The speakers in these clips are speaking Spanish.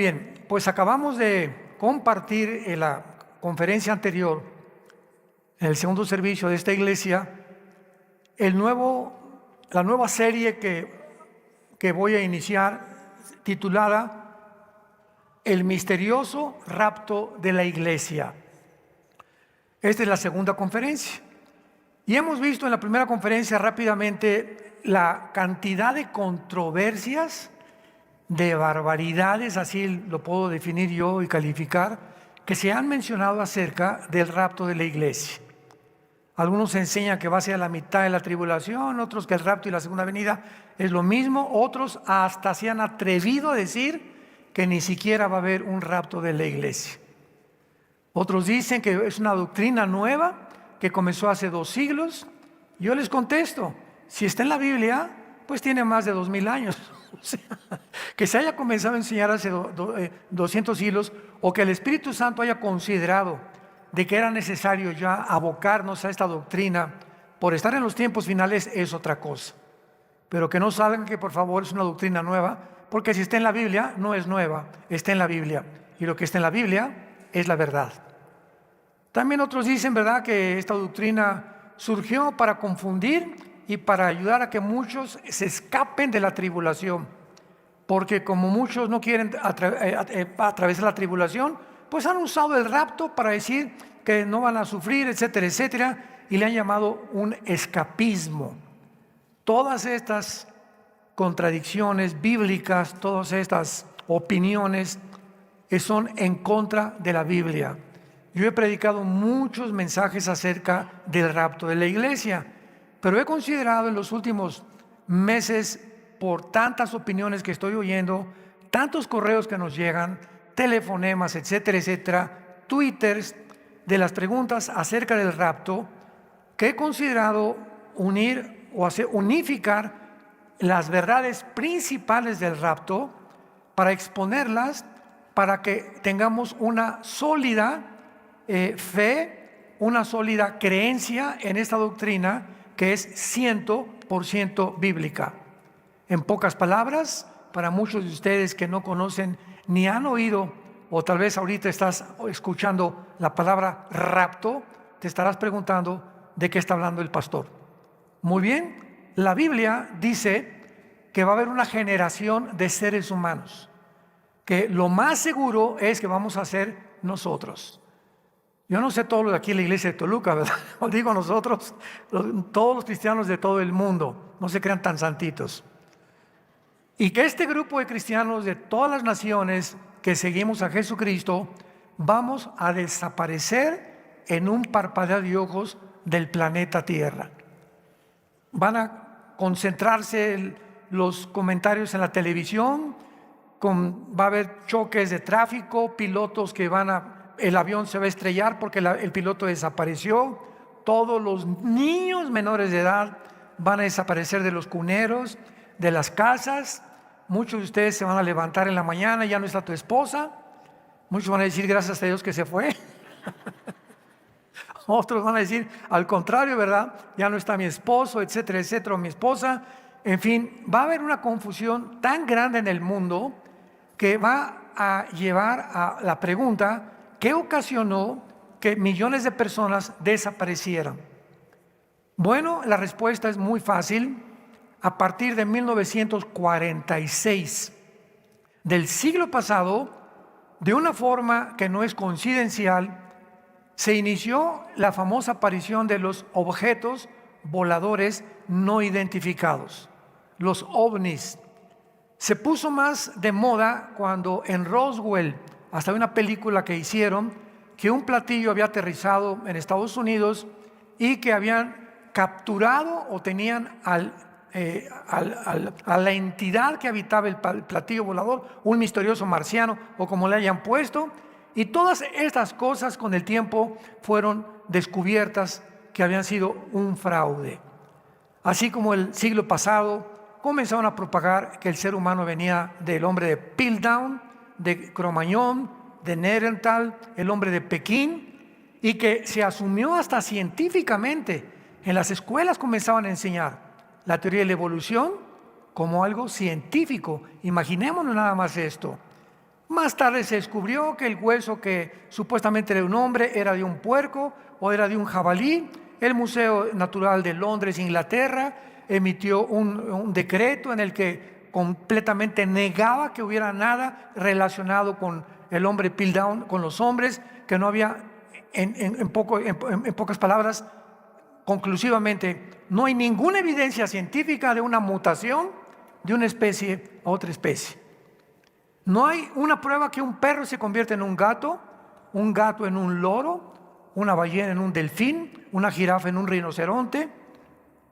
bien, pues acabamos de compartir en la conferencia anterior, en el segundo servicio de esta iglesia, la nueva serie que voy a iniciar, titulada El misterioso rapto de la iglesia. Esta es la segunda conferencia. Y hemos visto en la primera conferencia rápidamente la cantidad de controversias, de barbaridades, así lo puedo definir yo y calificar, que se han mencionado acerca del rapto de la iglesia. Algunos enseñan que va a ser a la mitad de la tribulación, otros que el rapto y la segunda venida es lo mismo, otros hasta se han atrevido a decir que ni siquiera va a haber un rapto de la iglesia. Otros dicen que es una doctrina nueva que comenzó hace 2 siglos. Yo les contesto, si está en la Biblia, pues tiene más de 2000 años. O sea, que se haya comenzado a enseñar hace 200 siglos, o que el Espíritu Santo haya considerado de que era necesario ya abocarnos a esta doctrina por estar en los tiempos finales, es otra cosa. Pero que no salgan que por favor es una doctrina nueva, porque si está en la Biblia no es nueva, está en la Biblia, y lo que está en la Biblia es la verdad. También otros dicen, ¿verdad?, que esta doctrina surgió para confundir y para ayudar a que muchos se escapen de la tribulación, porque como muchos no quieren atravesar la tribulación, pues han usado el rapto para decir que no van a sufrir, etcétera, etcétera, y le han llamado un escapismo. Todas estas contradicciones bíblicas, todas estas opiniones son en contra de la Biblia. Yo he predicado muchos mensajes acerca del rapto de la iglesia, pero he considerado en los últimos meses, por tantas opiniones que estoy oyendo, tantos correos que nos llegan, telefonemas, etcétera, etcétera, twitters de las preguntas acerca del rapto, que he considerado unir o unificar las verdades principales del rapto para exponerlas, para que tengamos una sólida fe, una sólida creencia en esta doctrina que es 100% bíblica. En pocas palabras, para muchos de ustedes que no conocen ni han oído, o tal vez ahorita estás escuchando la palabra rapto, te estarás preguntando de qué está hablando el pastor. Muy bien, la Biblia dice que va a haber una generación de seres humanos, que lo más seguro es que vamos a ser nosotros. Yo no sé todos los de aquí en la iglesia de Toluca, ¿verdad? Os digo nosotros, todos los cristianos de todo el mundo, no se crean tan santitos. Y que este grupo de cristianos de todas las naciones que seguimos a Jesucristo, vamos a desaparecer en un parpadeo de ojos del planeta Tierra. Van a concentrarse los comentarios en la televisión, va a haber choques de tráfico, pilotos que el avión se va a estrellar porque el piloto desapareció, todos los niños menores de edad van a desaparecer de los cuneros, de las casas. Muchos de ustedes se van a levantar en la mañana y ya no está tu esposa. Muchos van a decir gracias a Dios que se fue. Otros van a decir al contrario, ¿verdad? Ya no está mi esposo, etcétera, etcétera, mi esposa. En fin, va a haber una confusión tan grande en el mundo que va a llevar a la pregunta: ¿qué ocasionó que millones de personas desaparecieran? Bueno, la respuesta es muy fácil. A partir de 1946 del siglo pasado, de una forma que no es coincidencial, se inició la famosa aparición de los objetos voladores no identificados, los ovnis. Se puso más de moda cuando en Roswell, hasta una película que hicieron, que un platillo había aterrizado en Estados Unidos y que habían capturado o tenían a la entidad que habitaba el platillo volador, un misterioso marciano o como le hayan puesto, y todas estas cosas con el tiempo fueron descubiertas que habían sido un fraude. Así como el siglo pasado comenzaron a propagar que el ser humano venía del hombre de Piltdown, de Cro-Magnon, de Neandertal, el hombre de Pekín, y que se asumió hasta científicamente. En las escuelas comenzaban a enseñar la teoría de la evolución como algo científico. Imaginémonos nada más esto. Más tarde se descubrió que el hueso que supuestamente era de un hombre era de un puerco o era de un jabalí. El Museo Natural de Londres, Inglaterra, emitió un decreto en el que completamente negaba que hubiera nada relacionado con el hombre Piltdown, con los hombres, que no había, en pocas palabras, conclusivamente, no hay ninguna evidencia científica de una mutación de una especie a otra especie. No hay una prueba que un perro se convierta en un gato en un loro, una ballena en un delfín, una jirafa en un rinoceronte,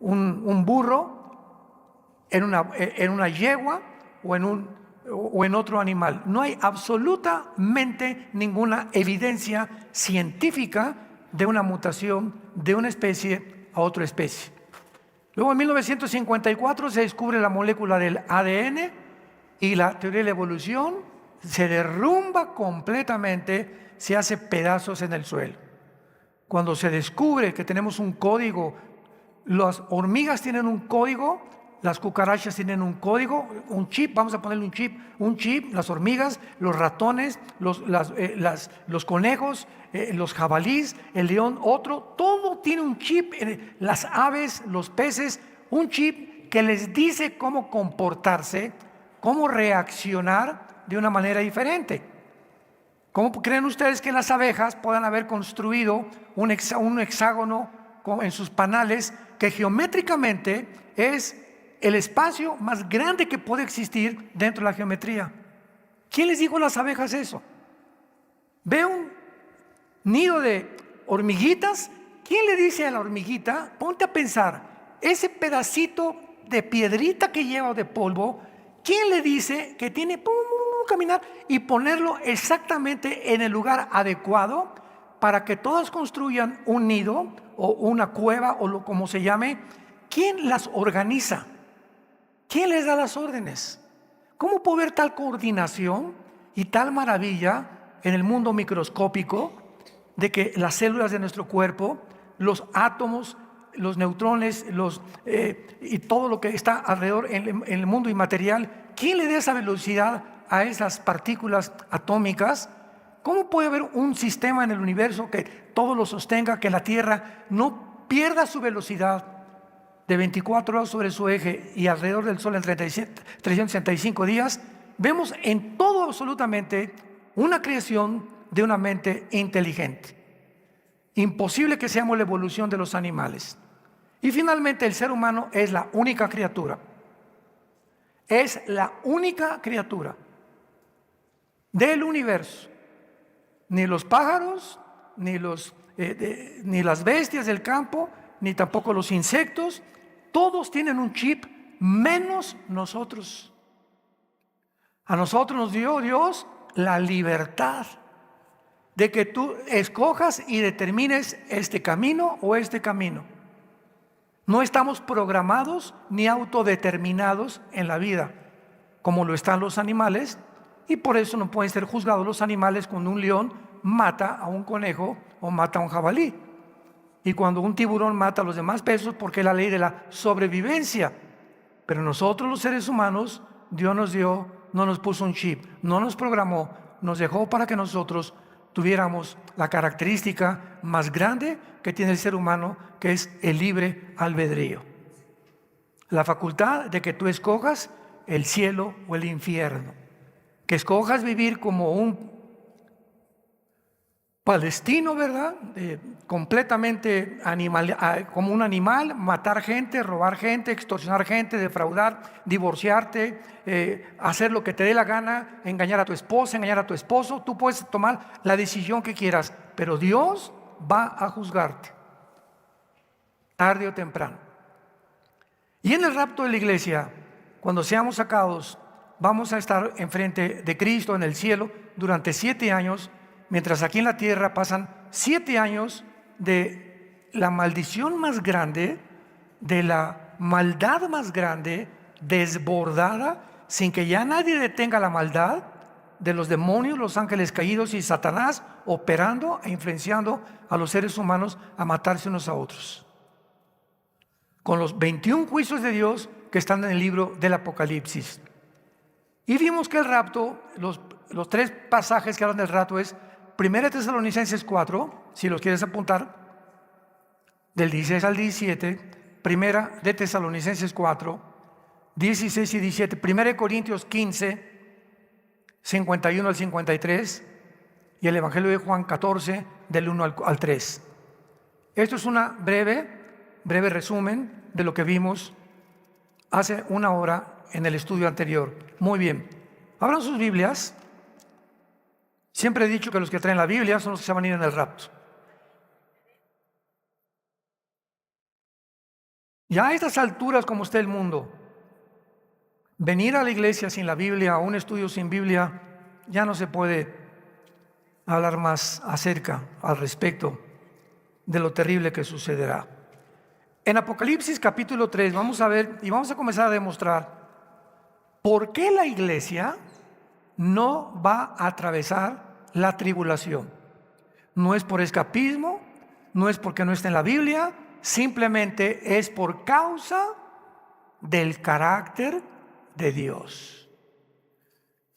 un burro en una yegua o en otro animal. No hay absolutamente ninguna evidencia científica de una mutación de una especie a otra especie. Luego en 1954 se descubre la molécula del ADN y la teoría de la evolución se derrumba completamente, se hace pedazos en el suelo. Cuando se descubre que tenemos un código, las hormigas tienen un código, las cucarachas tienen un código, un chip, vamos a ponerle un chip, las hormigas, los ratones, los conejos, los jabalíes, el león, otro, todo tiene un chip, las aves, los peces, un chip que les dice cómo comportarse, cómo reaccionar de una manera diferente. ¿Cómo creen ustedes que las abejas puedan haber construido un hexágono en sus panales que geométricamente es el espacio más grande que puede existir dentro de la geometría? ¿Quién les dijo a las abejas eso? Ve un nido de hormiguitas. ¿Quién le dice a la hormiguita, ponte a pensar, ese pedacito de piedrita que lleva de polvo, quién le dice que tiene que caminar y ponerlo exactamente en el lugar adecuado para que todas construyan un nido o una cueva o como se llame? ¿Quién las organiza? ¿Quién les da las órdenes? ¿Cómo puede haber tal coordinación y tal maravilla en el mundo microscópico de que las células de nuestro cuerpo, los átomos, los neutrones, y todo lo que está alrededor en el mundo inmaterial, quién le da esa velocidad a esas partículas atómicas? ¿Cómo puede haber un sistema en el universo que todo lo sostenga, que la Tierra no pierda su velocidad de 24 horas sobre su eje y alrededor del Sol en 365 días? Vemos en todo absolutamente una creación de una mente inteligente. Imposible que seamos la evolución de los animales. Y finalmente el ser humano es la única criatura. Es la única criatura del universo. Ni los pájaros, ni las bestias del campo, ni tampoco los insectos, todos tienen un chip, menos nosotros. A nosotros nos dio Dios la libertad de que tú escojas y determines este camino o este camino. No estamos programados ni autodeterminados en la vida, como lo están los animales, y por eso no pueden ser juzgados los animales cuando un león mata a un conejo o mata a un jabalí, y cuando un tiburón mata a los demás peces, porque es la ley de la sobrevivencia. Pero nosotros los seres humanos, Dios nos dio, no nos puso un chip, no nos programó, nos dejó para que nosotros tuviéramos la característica más grande que tiene el ser humano, que es el libre albedrío. La facultad de que tú escojas el cielo o el infierno, que escojas vivir como un palestino, ¿verdad? Completamente como un animal, matar gente, robar gente, extorsionar gente, defraudar, divorciarte, hacer lo que te dé la gana, engañar a tu esposa, engañar a tu esposo. Tú puedes tomar la decisión que quieras, pero Dios va a juzgarte, tarde o temprano. Y en el rapto de la iglesia, cuando seamos sacados, vamos a estar enfrente de Cristo en el cielo durante 7 años, mientras aquí en la tierra pasan 7 años de la maldición más grande, de la maldad más grande, desbordada, sin que ya nadie detenga la maldad de los demonios, los ángeles caídos y Satanás operando e influenciando a los seres humanos a matarse unos a otros. Con los 21 juicios de Dios que están en el libro del Apocalipsis. Y vimos que el rapto, los tres pasajes que hablan del rapto es 1 Tesalonicenses 4, si los quieres apuntar, del 16 al 17, 1 de Tesalonicenses 4, 16 y 17, 1 Corintios 15, 51 al 53, y el Evangelio de Juan 14, del 1 al 3. Esto es una breve resumen de lo que vimos hace una hora en el estudio anterior. Muy bien, abran sus Biblias. Siempre he dicho que los que traen la Biblia son los que se van a ir en el rapto. Ya a estas alturas, como está el mundo, venir a la iglesia sin la Biblia, a un estudio sin Biblia, ya no se puede hablar más al respecto de lo terrible que sucederá. En Apocalipsis capítulo 3 vamos a ver y vamos a comenzar a demostrar por qué la iglesia no va a atravesar la tribulación. No es por escapismo, no es porque no está en la Biblia, simplemente es por causa del carácter de Dios.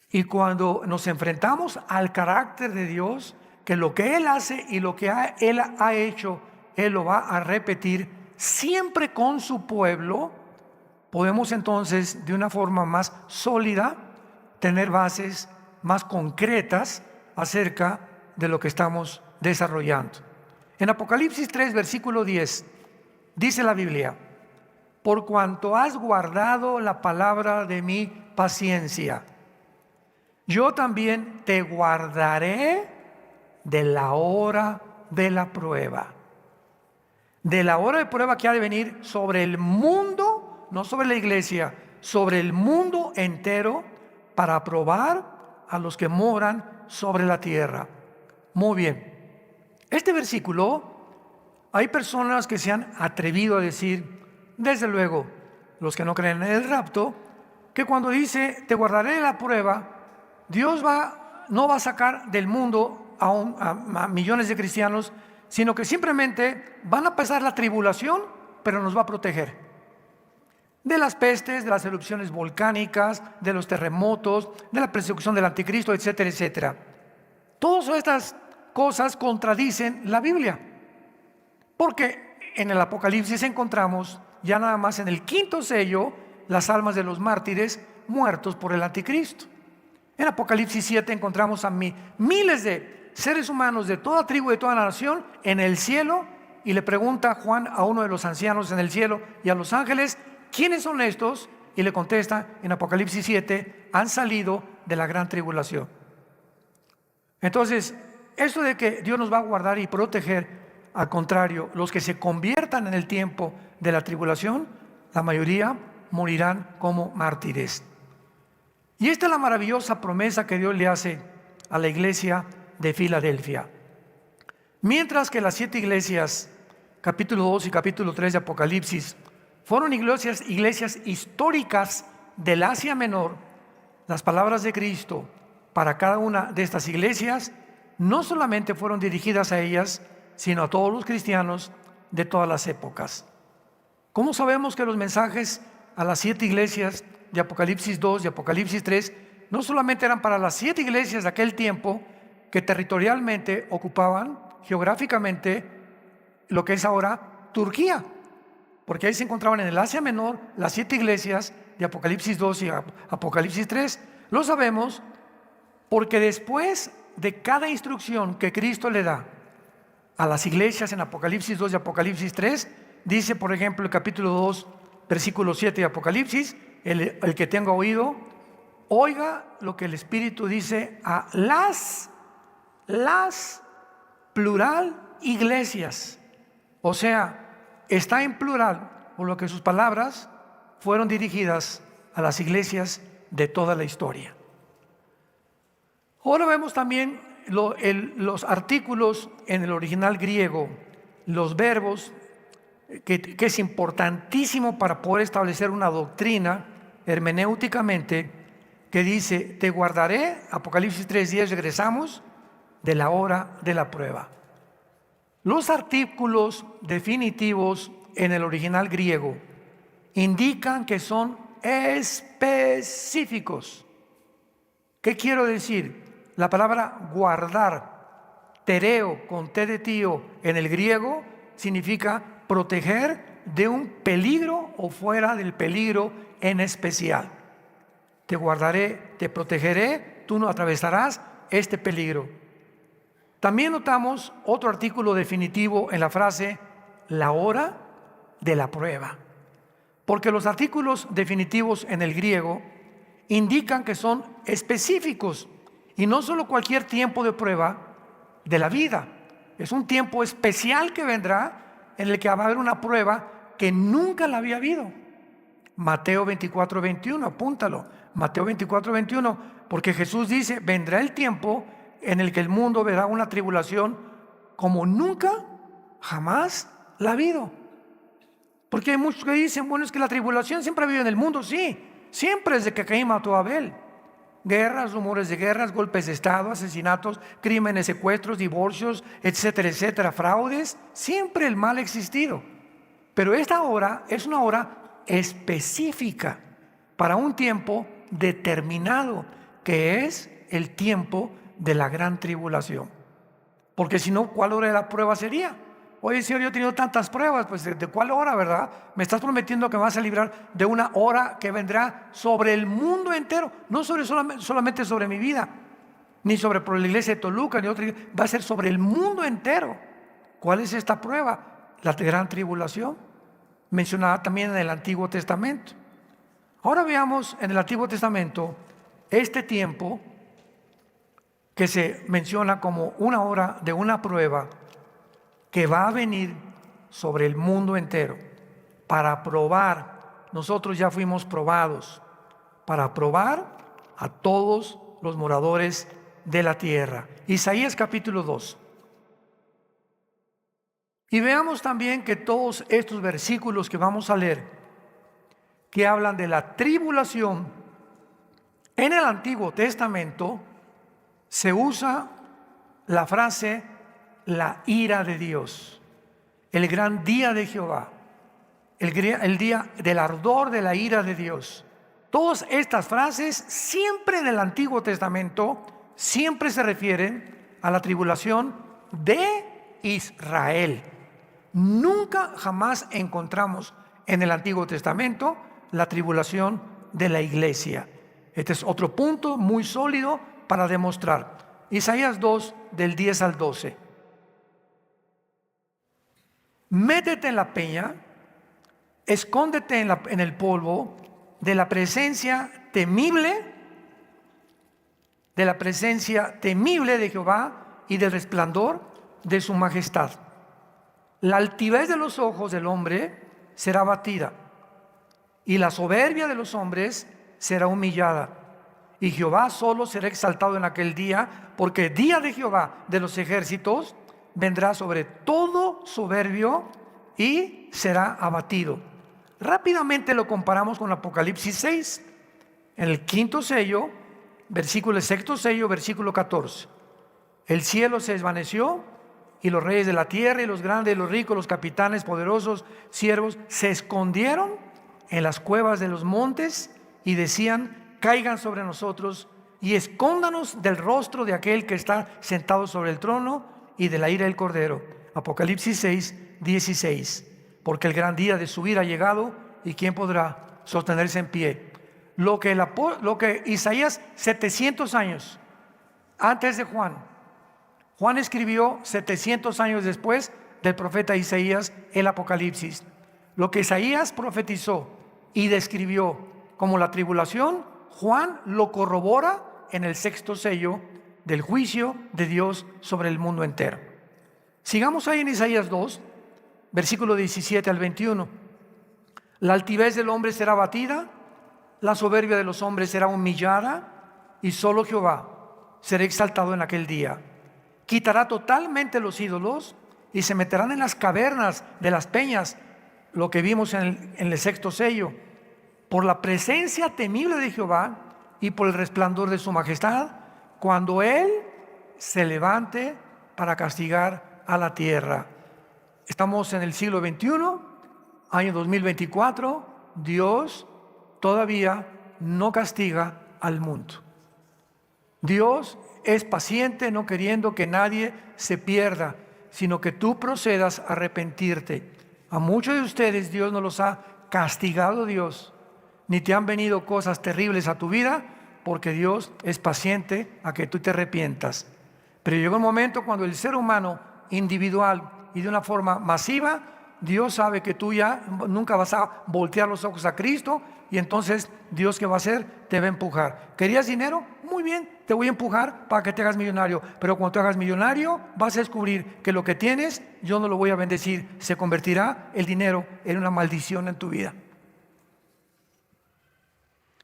Y cuando nos enfrentamos al carácter de Dios, que lo que Él hace y lo que Él ha hecho, Él lo va a repetir siempre con su pueblo, podemos entonces de una forma más sólida tener bases más concretas acerca de lo que estamos desarrollando. En Apocalipsis 3, versículo 10, dice la Biblia: por cuanto has guardado la palabra de mi paciencia, yo también te guardaré de la hora de la prueba. De la hora de prueba que ha de venir sobre el mundo, no sobre la iglesia, sobre el mundo entero, para probar a los que moran sobre la tierra. Muy bien. Este versículo, hay personas que se han atrevido a decir, desde luego, los que no creen en el rapto, que cuando dice, te guardaré de la prueba, Dios no va a sacar del mundo a millones de cristianos, sino que simplemente van a pasar la tribulación, pero nos va a proteger de las pestes, de las erupciones volcánicas, de los terremotos, de la persecución del anticristo, etcétera, etcétera. Todas estas cosas contradicen la Biblia, porque en el Apocalipsis encontramos ya nada más en el quinto sello las almas de los mártires muertos por el anticristo. En Apocalipsis 7 encontramos a miles de seres humanos de toda tribu, de toda nación en el cielo, y le pregunta Juan a uno de los ancianos en el cielo y a los ángeles, ¿quiénes son estos? Y le contesta en Apocalipsis 7, han salido de la gran tribulación. Entonces, esto de que Dios nos va a guardar y proteger, al contrario, los que se conviertan en el tiempo de la tribulación, la mayoría morirán como mártires. Y esta es la maravillosa promesa que Dios le hace a la iglesia de Filadelfia. Mientras que las 7 iglesias, capítulo 2 y capítulo 3 de Apocalipsis, fueron iglesias históricas del Asia Menor, las palabras de Cristo para cada una de estas iglesias no solamente fueron dirigidas a ellas, sino a todos los cristianos de todas las épocas. ¿Cómo sabemos que los mensajes a las 7 iglesias de Apocalipsis 2 y Apocalipsis 3 no solamente eran para las 7 iglesias de aquel tiempo que territorialmente ocupaban geográficamente lo que es ahora Turquía? Porque ahí se encontraban en el Asia Menor las 7 iglesias de Apocalipsis 2 y Apocalipsis 3. Lo sabemos porque después de cada instrucción que Cristo le da a las iglesias en Apocalipsis 2 y Apocalipsis 3, dice, por ejemplo, el capítulo 2, versículo 7 de Apocalipsis, el que tenga oído, oiga lo que el Espíritu dice a las plural iglesias. O sea, está en plural, por lo que sus palabras fueron dirigidas a las iglesias de toda la historia. Ahora vemos también los artículos en el original griego, los verbos, que es importantísimo para poder establecer una doctrina hermenéuticamente, que dice, te guardaré, Apocalipsis 3:10, regresamos, de la hora de la prueba. Los artículos definitivos en el original griego indican que son específicos. ¿Qué quiero decir? la palabra guardar, tereo con T de tío en el griego, significa proteger de un peligro o fuera del peligro en especial. Te guardaré, te protegeré, tú no atravesarás este peligro. También notamos otro artículo definitivo en la frase la hora de la prueba, porque los artículos definitivos en el griego indican que son específicos y no solo cualquier tiempo de prueba de la vida. Es un tiempo especial que vendrá en el que va a haber una prueba que nunca la había habido. Mateo 24, 21, apúntalo. Mateo 24, 21, porque Jesús dice, vendrá el tiempo en el que el mundo verá una tribulación como nunca, jamás la ha habido. Porque hay muchos que dicen, bueno, es que la tribulación siempre ha habido en el mundo. Sí, siempre desde que Caín mató a Abel. Guerras, rumores de guerras, golpes de estado, asesinatos, crímenes, secuestros, divorcios, etcétera, etcétera, fraudes. Siempre el mal ha existido. Pero esta hora es una hora específica para un tiempo determinado, que es el tiempo de la gran tribulación. Porque si no, ¿cuál hora de la prueba sería? Oye, Señor, yo he tenido tantas pruebas, pues ¿de cuál hora, verdad? Me estás prometiendo que me vas a librar de una hora que vendrá sobre el mundo entero, no solamente sobre mi vida, ni sobre por la iglesia de Toluca, ni otra, va a ser sobre el mundo entero. ¿Cuál es esta prueba? La gran tribulación, mencionada también en el Antiguo Testamento. Ahora veamos en el Antiguo Testamento este tiempo que se menciona como una hora de una prueba que va a venir sobre el mundo entero para probar. Nosotros ya fuimos probados para probar a todos los moradores de la tierra. Isaías capítulo 2. Y veamos también que todos estos versículos que vamos a leer, que hablan de la tribulación en el Antiguo Testamento, se usa la frase la ira de Dios, el gran día de Jehová, el día del ardor de la ira de Dios. Todas estas frases siempre en el Antiguo Testamento siempre se refieren a la tribulación de Israel. Nunca jamás encontramos en el Antiguo Testamento la tribulación de la iglesia. Este es otro punto muy sólido para demostrar. Isaías 2 del 10 al 12. Métete en la peña, escóndete en el polvo de la presencia temible de Jehová y del resplandor de su majestad. La altivez de los ojos del hombre será abatida y la soberbia de los hombres será humillada. Y Jehová solo será exaltado en aquel día, porque el día de Jehová de los ejércitos vendrá sobre todo soberbio y será abatido. Rápidamente lo comparamos con Apocalipsis 6, en el quinto sello, versículo, el sexto sello, versículo 14. El cielo se desvaneció y los reyes de la tierra y los grandes, los ricos, los capitanes, poderosos, siervos, se escondieron en las cuevas de los montes y decían, caigan sobre nosotros y escóndanos del rostro de aquel que está sentado sobre el trono y de la ira del Cordero. Apocalipsis 6, 16. Porque el gran día de su ira ha llegado y ¿quién podrá sostenerse en pie? Lo que Isaías 700 años antes de Juan escribió 700 años después del profeta Isaías el Apocalipsis. Lo que Isaías profetizó y describió como la tribulación, Juan lo corrobora en el sexto sello del juicio de Dios sobre el mundo entero. Sigamos ahí en Isaías 2, versículo 17 al 21. La altivez del hombre será abatida, la soberbia de los hombres será humillada, y solo Jehová será exaltado en aquel día. Quitará totalmente los ídolos y se meterán en las cavernas de las peñas, lo que vimos en el sexto sello, por la presencia temible de Jehová y por el resplandor de su majestad, cuando Él se levante para castigar a la tierra. Estamos en el siglo XXI, año 2024, Dios todavía no castiga al mundo. Dios es paciente, no queriendo que nadie se pierda, sino que tú procedas a arrepentirte. A muchos de ustedes Dios no los ha castigado, ni te han venido cosas terribles a tu vida, porque Dios es paciente a que tú te arrepientas. Pero llegó un momento cuando el ser humano individual y de una forma masiva, Dios sabe que tú ya nunca vas a voltear los ojos a Cristo, y entonces Dios, ¿qué va a hacer? Te va a empujar. ¿Querías dinero? Muy bien, te voy a empujar para que te hagas millonario. Pero cuando te hagas millonario, vas a descubrir que lo que tienes, yo no lo voy a bendecir. Se convertirá el dinero en una maldición en tu vida.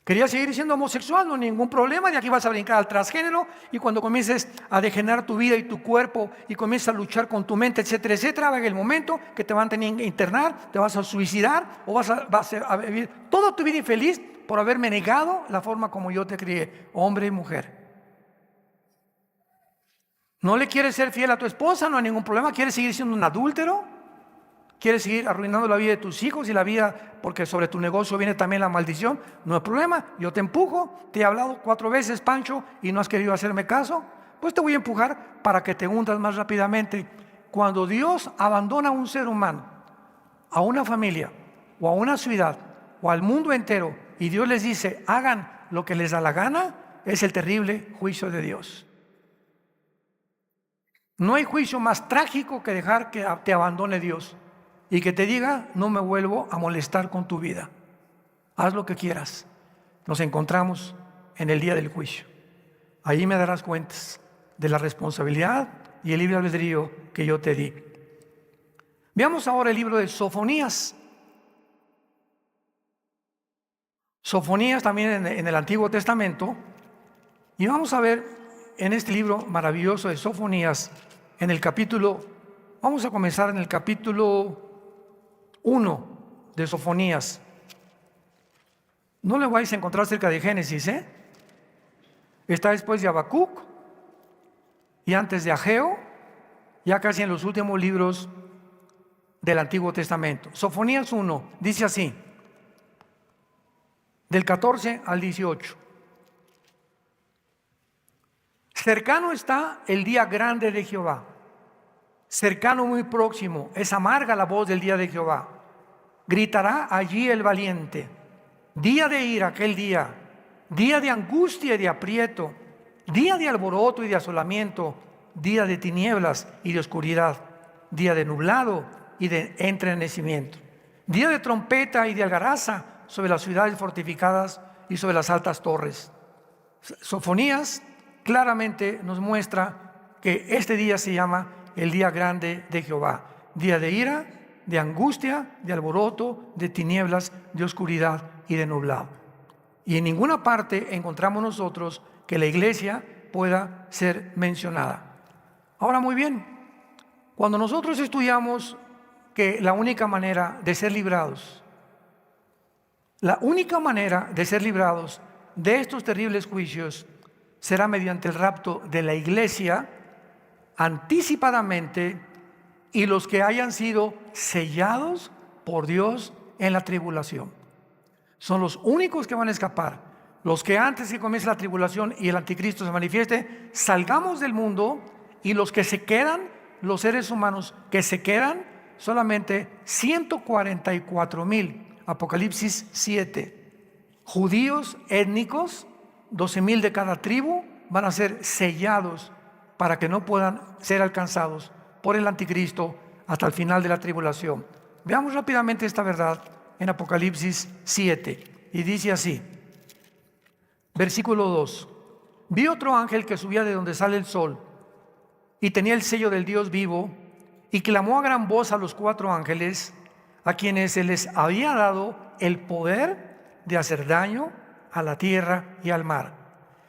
¿Querías seguir siendo homosexual? No hay ningún problema. De aquí vas a brincar al transgénero, y cuando comiences a degenerar tu vida y tu cuerpo y comiences a luchar con tu mente, etcétera, etcétera, va a llegar el momento que te van a tener que internar, te vas a suicidar o vas a vivir toda tu vida infeliz por haberme negado la forma como yo te crié, hombre y mujer. ¿No le quieres ser fiel a tu esposa? No hay ningún problema. ¿Quieres seguir siendo un adúltero? ¿Quieres seguir arruinando la vida de tus hijos y la vida, porque sobre tu negocio viene también la maldición? No hay problema, yo te empujo. Te he hablado 4 veces, Pancho, y no has querido hacerme caso. Pues te voy a empujar para que te hundas más rápidamente. Cuando Dios abandona a un ser humano, a una familia, o a una ciudad, o al mundo entero, y Dios les dice, hagan lo que les da la gana, es el terrible juicio de Dios. No hay juicio más trágico que dejar que te abandone Dios y que te diga, no me vuelvo a molestar con tu vida. Haz lo que quieras. Nos encontramos en el día del juicio. Ahí me darás cuentas de la responsabilidad y el libre albedrío que yo te di. Veamos ahora el libro de Sofonías. Sofonías también en el Antiguo Testamento. Y vamos a ver en este libro maravilloso de Sofonías, en el capítulo, vamos a comenzar en el capítulo 1 de Sofonías. No le vais a encontrar cerca de Génesis, Está después de Habacuc y antes de Ageo, ya casi en los últimos libros del Antiguo Testamento. Sofonías 1 dice así, del 14 al 18. Cercano está el día grande de Jehová, cercano, muy próximo, es amarga la voz del día de Jehová. Gritará allí el valiente, día de ira aquel día, día de angustia y de aprieto, día de alboroto y de asolamiento, día de tinieblas y de oscuridad, día de nublado y de entrenecimiento, día de trompeta y de algaraza sobre las ciudades fortificadas y sobre las altas torres. Sofonías claramente nos muestra que este día se llama el día grande de Jehová, día de ira, de angustia, de alboroto, de tinieblas, de oscuridad y de nublado. Y en ninguna parte encontramos nosotros que la iglesia pueda ser mencionada. Ahora, muy bien, cuando nosotros estudiamos que la única manera de ser librados, de estos terribles juicios será mediante el rapto de la iglesia anticipadamente, y los que hayan sido sellados por Dios en la tribulación. Son los únicos que van a escapar. Los que antes que comience la tribulación y el anticristo se manifieste, salgamos del mundo, y los que se quedan, los seres humanos que se quedan, solamente 144,000, Apocalipsis 7, judíos étnicos, 12,000 de cada tribu, van a ser sellados para que no puedan ser alcanzados por el anticristo hasta el final de la tribulación. Veamos rápidamente esta verdad en Apocalipsis 7, y dice así, versículo 2: vi otro ángel que subía de donde sale el sol, y tenía el sello del Dios vivo, y clamó a gran voz a los 4 ángeles, a quienes se les había dado el poder de hacer daño a la tierra y al mar,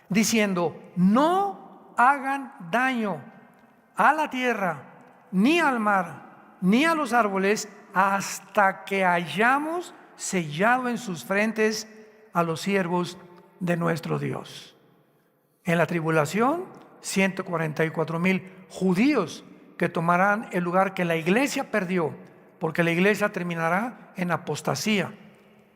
diciendo, no hagan daño a la tierra, ni al mar, ni a los árboles, hasta que hayamos sellado en sus frentes a los siervos de nuestro Dios. En la tribulación, 144,000 judíos que tomarán el lugar que la iglesia perdió, porque la iglesia terminará en apostasía.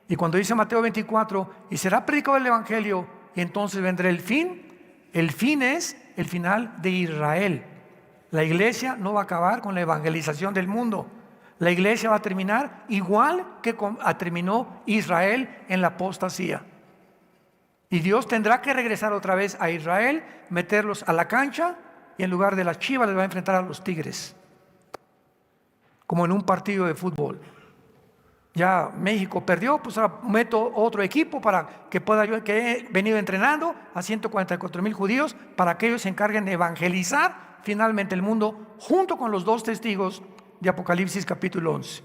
Y cuando dice Mateo 24, y será predicado el evangelio, y entonces vendrá el fin es el final de Israel. La iglesia no va a acabar con la evangelización del mundo. La iglesia va a terminar igual que terminó Israel en la apostasía. Y Dios tendrá que regresar otra vez a Israel, meterlos a la cancha, y en lugar de las Chivas les va a enfrentar a los Tigres, como en un partido de fútbol. Ya México perdió, pues ahora meto otro equipo para que pueda yo, que he venido entrenando a 144,000 judíos, para que ellos se encarguen de evangelizar finalmente el mundo, junto con los 2 testigos de Apocalipsis capítulo 11.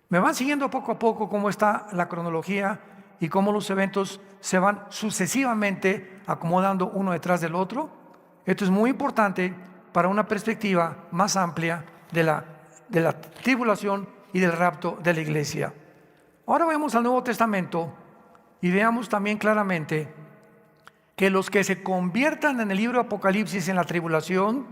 Me van siguiendo poco a poco cómo está la cronología y cómo los eventos se van sucesivamente acomodando uno detrás del otro. Esto es muy importante para una perspectiva más amplia de la tribulación y del rapto de la iglesia. Ahora vamos al Nuevo Testamento y veamos también claramente que los que se conviertan en el libro de Apocalipsis en la tribulación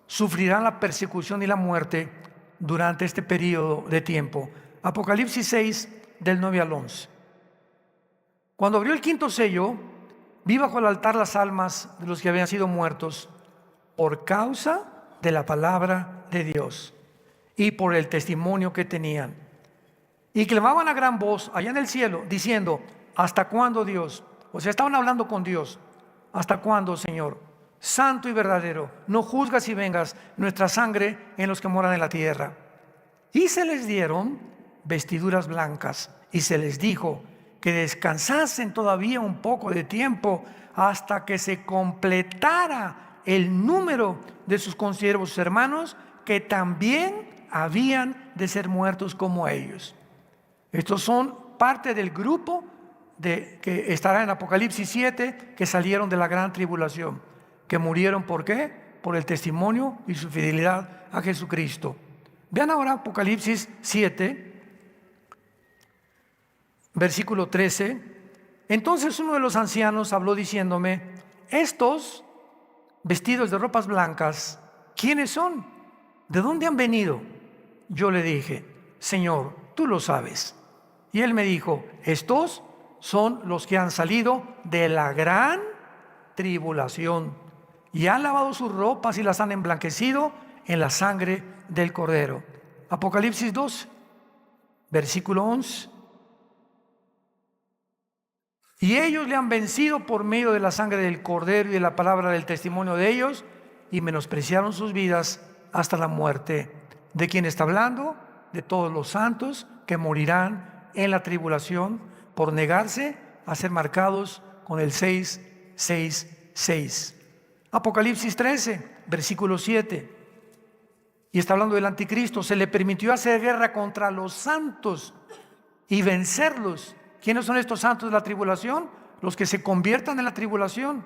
sufrirán la persecución y la muerte durante este periodo de tiempo. Apocalipsis 6, del 9 al 11. Cuando abrió el 5.º sello, vi bajo el altar las almas de los que habían sido muertos por causa de la palabra de Dios y por el testimonio que tenían. Y clamaban a gran voz allá en el cielo, diciendo: ¿hasta cuándo, Dios? O sea, estaban hablando con Dios. ¿Hasta cuándo, Señor, santo y verdadero, no juzgas y vengas nuestra sangre en los que moran en la tierra? Y se les dieron vestiduras blancas, y se les dijo que descansasen todavía un poco de tiempo hasta que se completara el número de sus consiervos hermanos, que también habían de ser muertos como ellos. Estos son parte del grupo que estará en Apocalipsis 7, que salieron de la gran tribulación, que murieron. ¿Por qué? Por el testimonio y su fidelidad a Jesucristo. Vean ahora Apocalipsis 7, versículo 13. Entonces uno de los ancianos habló diciéndome: estos vestidos de ropas blancas, ¿quiénes son? ¿De dónde han venido? Yo le dije: Señor, tú lo sabes. Y él me dijo: estos son los que han salido de la gran tribulación y han lavado sus ropas y las han emblanquecido en la sangre del Cordero. Apocalipsis 2, versículo 11. Y ellos le han vencido por medio de la sangre del Cordero y de la palabra del testimonio de ellos, y menospreciaron sus vidas hasta la muerte. ¿De quién está hablando? De todos los santos que morirán en la tribulación por negarse a ser marcados con el 666. Apocalipsis 13, versículo 7. Y está hablando del anticristo. Se le permitió hacer guerra contra los santos y vencerlos. ¿Quiénes son estos santos de la tribulación? Los que se conviertan en la tribulación.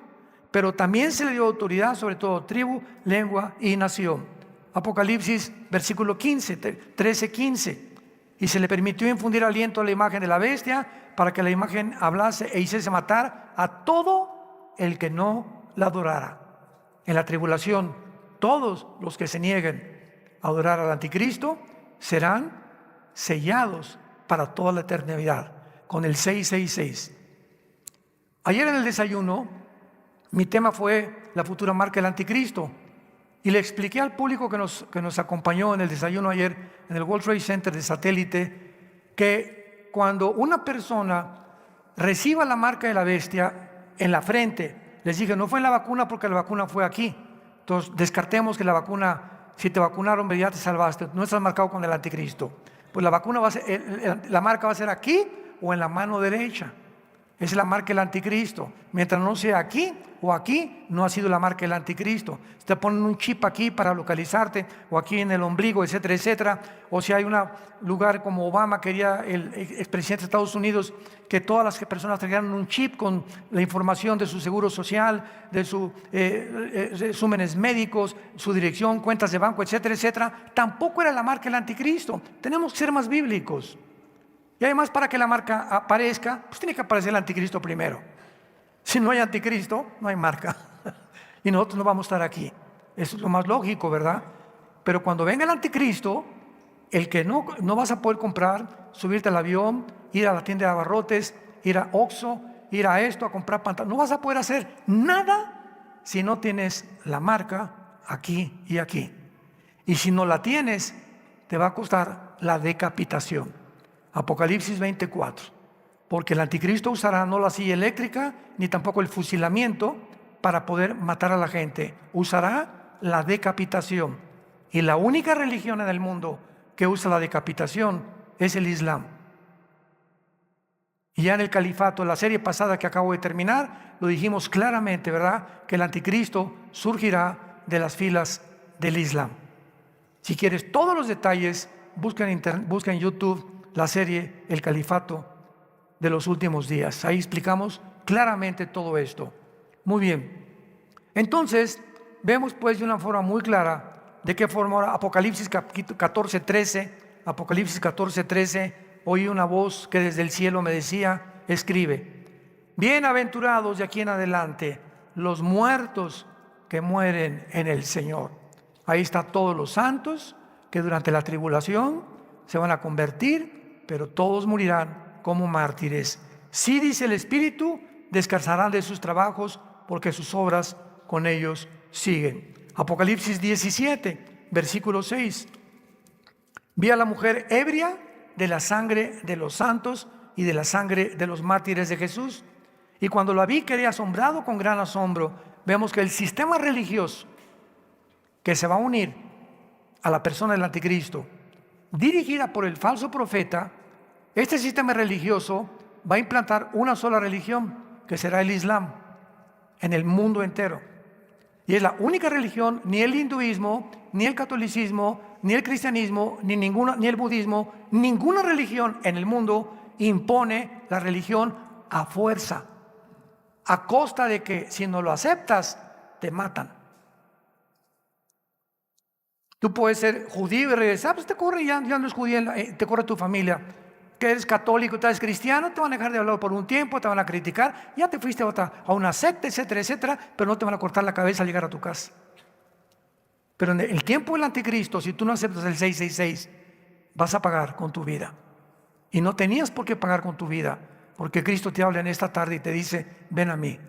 Pero también se le dio autoridad sobre todo tribu, lengua y nación. Apocalipsis versículo 15, 13, 15. Y se le permitió infundir aliento a la imagen de la bestia, para que la imagen hablase e hiciese matar a todo el que no la adorara. En la tribulación, todos los que se nieguen a adorar al anticristo serán sellados para toda la eternidad con el 666. Ayer en el desayuno, mi tema fue la futura marca del anticristo. Y le expliqué al público que nos acompañó en el desayuno ayer en el World Trade Center de satélite, que cuando una persona reciba la marca de la bestia en la frente, les dije: no fue en la vacuna, porque la vacuna fue aquí. Entonces descartemos que la vacuna, si te vacunaron, ya te salvaste, no estás marcado con el anticristo. Pues la vacuna va a ser, la marca va a ser aquí o en la mano derecha. Esa es la marca del anticristo. Mientras no sea aquí o aquí, no ha sido la marca del anticristo. Te ponen un chip aquí para localizarte, o aquí en el ombligo, etcétera, etcétera. O si hay un lugar como Obama quería, el expresidente de Estados Unidos, que todas las personas trajeran un chip con la información de su seguro social, de sus resúmenes médicos, su dirección, cuentas de banco, etcétera, etcétera. Tampoco era la marca del anticristo. Tenemos que ser más bíblicos. Y además, para que la marca aparezca, pues tiene que aparecer el anticristo primero. Si no hay anticristo, no hay marca. Y nosotros no vamos a estar aquí. Eso es lo más lógico, ¿verdad? Pero cuando venga el anticristo, el que no vas a poder comprar, subirte al avión, ir a la tienda de abarrotes, ir a Oxxo, ir a esto, a comprar pantalones, no vas a poder hacer nada si no tienes la marca aquí y aquí. Y si no la tienes, te va a costar la decapitación. Apocalipsis 24. Porque el anticristo usará no la silla eléctrica, ni tampoco el fusilamiento para poder matar a la gente. Usará la decapitación. Y la única religión en el mundo que usa la decapitación es el Islam. Y ya en el califato, en la serie pasada que acabo de terminar, lo dijimos claramente, ¿verdad? Que el anticristo surgirá de las filas del Islam. Si quieres todos los detalles, busca en YouTube la serie El Califato de los últimos días. Ahí explicamos claramente todo esto. Muy bien. Entonces, vemos pues de una forma muy clara de qué forma ahora Apocalipsis 14:13, Apocalipsis 14:13, oí una voz que desde el cielo me decía, escribe, bienaventurados de aquí en adelante los muertos que mueren en el Señor. Ahí está todos los santos que durante la tribulación se van a convertir, pero todos morirán como mártires. Sí, dice el Espíritu, descansarán de sus trabajos porque sus obras con ellos siguen. Apocalipsis 17, versículo 6. Vi a la mujer ebria de la sangre de los santos y de la sangre de los mártires de Jesús. Y cuando la vi quedé asombrado con gran asombro. Vemos que el sistema religioso que se va a unir a la persona del anticristo, dirigida por el falso profeta, este sistema religioso va a implantar una sola religión, que será el Islam, en el mundo entero. Y es la única religión, ni el hinduismo, ni el catolicismo, ni el cristianismo, ni el budismo, ninguna religión en el mundo impone la religión a fuerza, a costa de que si no lo aceptas, te matan. Tú puedes ser judío y regresar, pues te corre, ya no es judío, te corre tu familia. Que eres católico, tú eres cristiano, te van a dejar de hablar por un tiempo, te van a criticar, ya te fuiste a una secta, etcétera, etcétera, pero no te van a cortar la cabeza al llegar a tu casa. Pero en el tiempo del anticristo, si tú no aceptas el 666, vas a pagar con tu vida. Y no tenías por qué pagar con tu vida, porque Cristo te habla en esta tarde y te dice, ven a mí.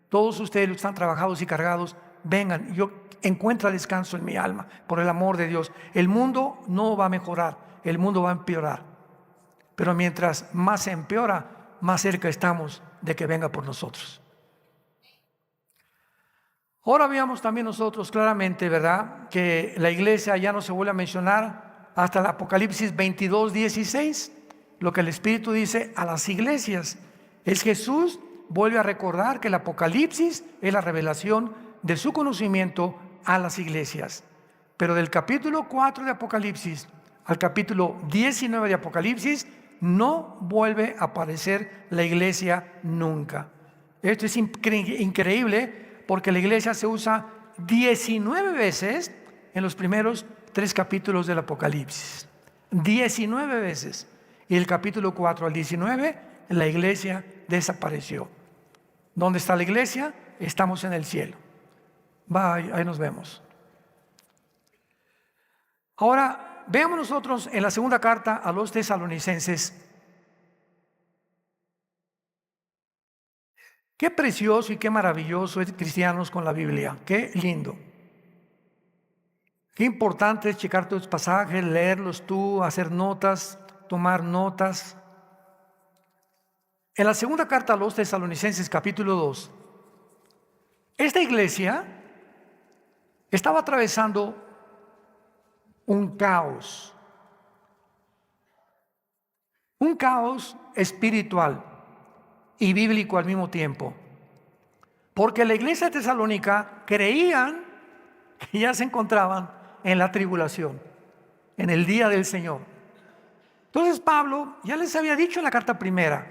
Todos ustedes los que están trabajados y cargados, vengan, yo encuentro descanso en mi alma, por el amor de Dios. El mundo no va a mejorar, el mundo va a empeorar. Pero mientras más se empeora, más cerca estamos de que venga por nosotros. Ahora veamos también nosotros claramente, ¿verdad?, que la iglesia ya no se vuelve a mencionar hasta el Apocalipsis 22:16. Lo que el Espíritu dice a las iglesias es Jesús vuelve a recordar que el Apocalipsis es la revelación de su conocimiento a las iglesias. Pero del capítulo 4 de Apocalipsis al capítulo 19 de Apocalipsis no vuelve a aparecer la iglesia nunca. Esto es increíble porque la iglesia se usa 19 veces en los primeros 3 capítulos del Apocalipsis. 19 veces. Y del capítulo 4 al 19 la iglesia desapareció. ¿Dónde está la iglesia? Estamos en el cielo. Ahí nos vemos. Ahora, veamos nosotros en la segunda carta a los tesalonicenses. Qué precioso y qué maravilloso es cristianos con la Biblia. Qué lindo. Qué importante es checar tus pasajes, leerlos tú, hacer notas, tomar notas. En la segunda carta a los tesalonicenses, capítulo 2, esta iglesia estaba atravesando un caos espiritual y bíblico al mismo tiempo, porque la iglesia de Tesalónica creían que ya se encontraban en la tribulación, en el día del Señor. Entonces Pablo ya les había dicho en la carta primera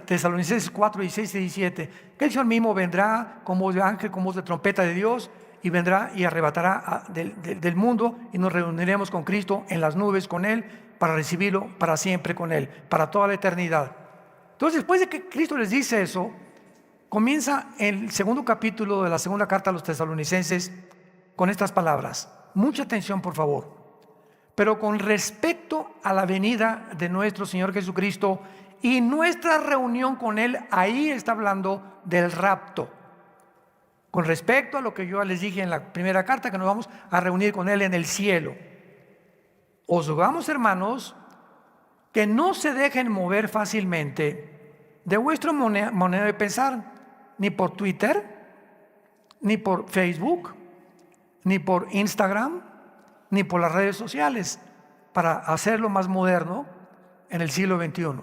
Tesalonicenses 4, 16 y 17, que el Señor mismo vendrá con voz de ángel, con voz de trompeta de Dios, y vendrá y arrebatará del mundo, y nos reuniremos con Cristo en las nubes con Él, para recibirlo para siempre con Él, para toda la eternidad. Entonces, después de que Cristo les dice eso, comienza el segundo capítulo de la segunda carta a los tesalonicenses con estas palabras. Mucha atención, por favor. Pero con respecto a la venida de nuestro Señor Jesucristo y nuestra reunión con Él, ahí está hablando del rapto. con respecto a lo que yo les dije en la primera carta, que nos vamos a reunir con Él en el cielo. Os rogamos, hermanos, que no se dejen mover fácilmente de vuestra manera de pensar, ni por Twitter, ni por Facebook, ni por Instagram, ni por las redes sociales, para hacerlo más moderno en el siglo XXI.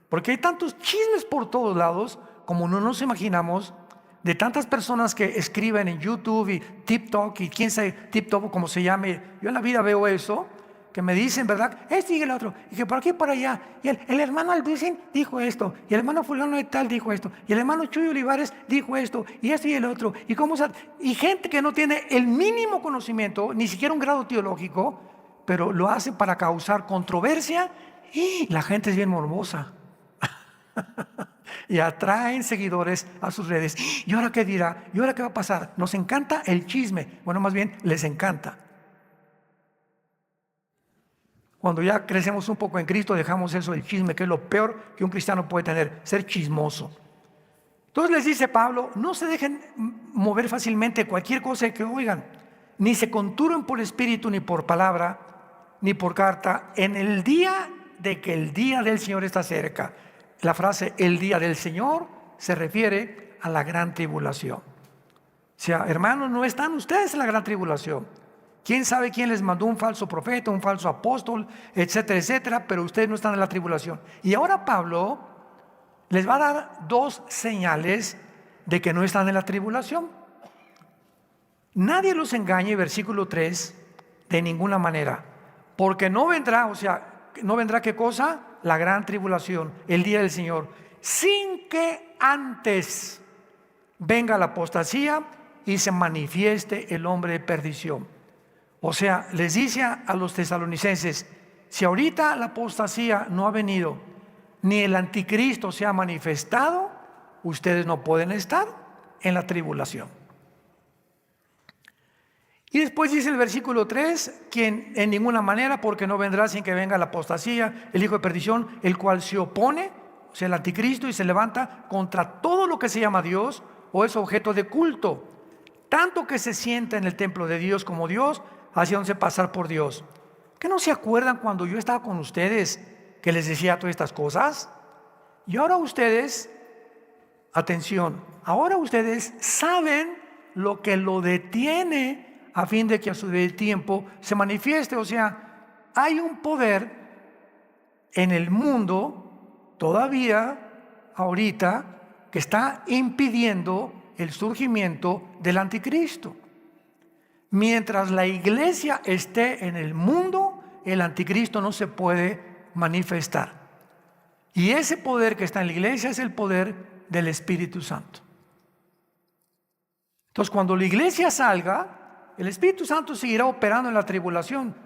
Porque hay tantos chismes por todos lados, como no nos imaginamos, de tantas personas que escriben en YouTube y TikTok y quién sabe, TikTok como se llame. Yo en la vida veo eso, que me dicen, ¿verdad? Este y el otro, y que por aquí y por allá. Y el hermano Alducin dijo esto, y el hermano fulano de tal dijo esto, y el hermano Chuy Olivares dijo esto, y esto y el otro. Y gente que no tiene el mínimo conocimiento, ni siquiera un grado teológico, pero lo hace para causar controversia, y la gente es bien morbosa. Y atraen seguidores a sus redes. ¿Y ahora qué dirá? ¿Y ahora qué va a pasar? Nos encanta el chisme. Bueno, más bien les encanta. Cuando ya crecemos un poco en Cristo, dejamos eso del chisme, que es lo peor que un cristiano puede tener, ser chismoso. Entonces les dice Pablo, no se dejen mover fácilmente cualquier cosa que oigan, ni se conturen por espíritu, ni por palabra, ni por carta, en el día de que el día del Señor está cerca. La frase el día del Señor se refiere a la gran tribulación. O sea, hermanos, no están ustedes en la gran tribulación. ¿Quién sabe quién les mandó un falso profeta, un falso apóstol, etcétera, etcétera? Pero ustedes no están en la tribulación. Y ahora Pablo les va a dar dos señales de que no están en la tribulación. Nadie los engañe, versículo 3, de ninguna manera. Porque no vendrá, o sea, no vendrá ¿qué cosa? La gran tribulación, el día del Señor, sin que antes venga la apostasía y se manifieste el hombre de perdición. O sea, les dice a los tesalonicenses, si ahorita la apostasía no ha venido, ni el anticristo se ha manifestado, ustedes no pueden estar en la tribulación. Y después dice el versículo 3, quien en ninguna manera, porque no vendrá sin que venga la apostasía, el hijo de perdición, el cual se opone, o sea, el anticristo, y se levanta contra todo lo que se llama Dios o es objeto de culto, tanto que se sienta en el templo de Dios como Dios, haciéndose pasar por Dios. ¿Que no se acuerdan cuando yo estaba con ustedes que les decía todas estas cosas? Y ahora ustedes, atención, ahora ustedes saben lo que lo detiene a fin de que a su debido tiempo se manifieste. O sea, hay un poder en el mundo todavía, ahorita, que está impidiendo el surgimiento del anticristo. Mientras la iglesia esté en el mundo, el anticristo no se puede manifestar. Y ese poder que está en la iglesia es el poder del Espíritu Santo. Entonces, cuando la iglesia salga, el Espíritu Santo seguirá operando en la tribulación,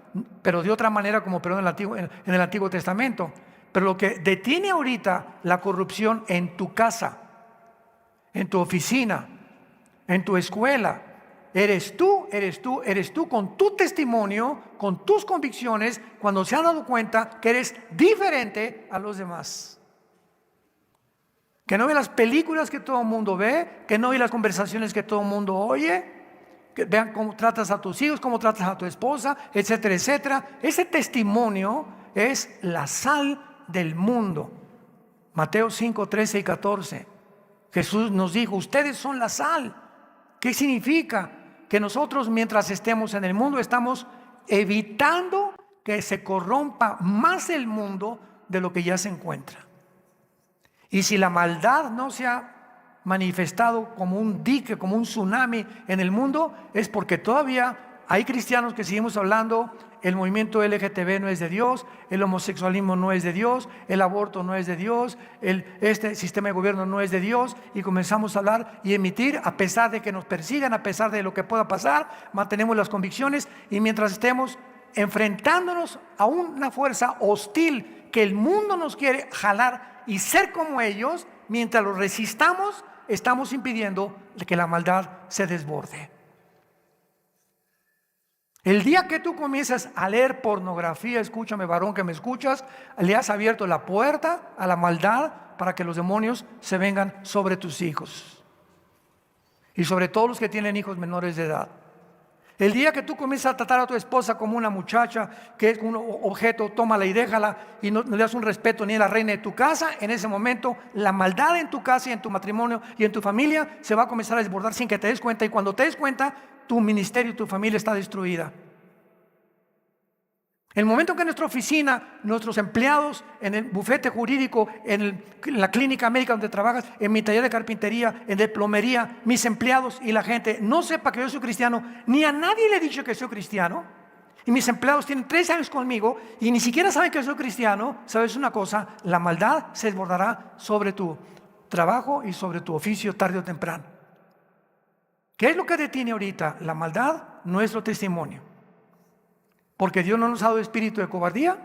pero de otra manera como operó en el Antiguo Testamento. Pero lo que detiene ahorita la corrupción en tu casa, en tu oficina, en tu escuela, eres tú con tu testimonio, con tus convicciones, cuando se han dado cuenta que eres diferente a los demás. Que no ve las películas que todo el mundo ve, que no ve las conversaciones que todo el mundo oye, que vean cómo tratas a tus hijos, cómo tratas a tu esposa, etcétera, etcétera. Ese testimonio es la sal del mundo. Mateo 5, 13 y 14. Jesús nos dijo, ustedes son la sal. ¿Qué significa? Que nosotros mientras estemos en el mundo estamos evitando que se corrompa más el mundo de lo que ya se encuentra. Y si la maldad no se ha manifestado como un dique, como un tsunami en el mundo, es porque todavía hay cristianos que seguimos hablando, el movimiento LGTB no es de Dios, el homosexualismo no es de Dios, el aborto no es de Dios, este sistema de gobierno no es de Dios, y comenzamos a hablar y emitir, a pesar de que nos persigan, a pesar de lo que pueda pasar, mantenemos las convicciones, y mientras estemos enfrentándonos a una fuerza hostil que el mundo nos quiere jalar y ser como ellos, mientras los resistamos, estamos impidiendo que la maldad se desborde. El día que tú comienzas a leer pornografía, escúchame, varón que me escuchas, le has abierto la puerta a la maldad para que los demonios se vengan sobre tus hijos. y sobre todo los que tienen hijos menores de edad. El día que tú comienzas a tratar a tu esposa como una muchacha, que es un objeto, tómala y déjala, y no le das un respeto ni a la reina de tu casa, en ese momento la maldad en tu casa y en tu matrimonio y en tu familia se va a comenzar a desbordar sin que te des cuenta, y cuando te des cuenta, tu ministerio y tu familia está destruida. El momento que en nuestra oficina, nuestros empleados, en el bufete jurídico, en la clínica médica donde trabajas, en mi taller de carpintería, en de plomería, mis empleados y la gente no sepa que yo soy cristiano, ni a nadie le he dicho que soy cristiano, y mis empleados tienen 3 años conmigo y ni siquiera saben que soy cristiano, ¿sabes una cosa? La maldad se desbordará sobre tu trabajo y sobre tu oficio tarde o temprano. ¿Qué es lo que detiene ahorita? La maldad, nuestro testimonio. Porque Dios no nos ha dado espíritu de cobardía,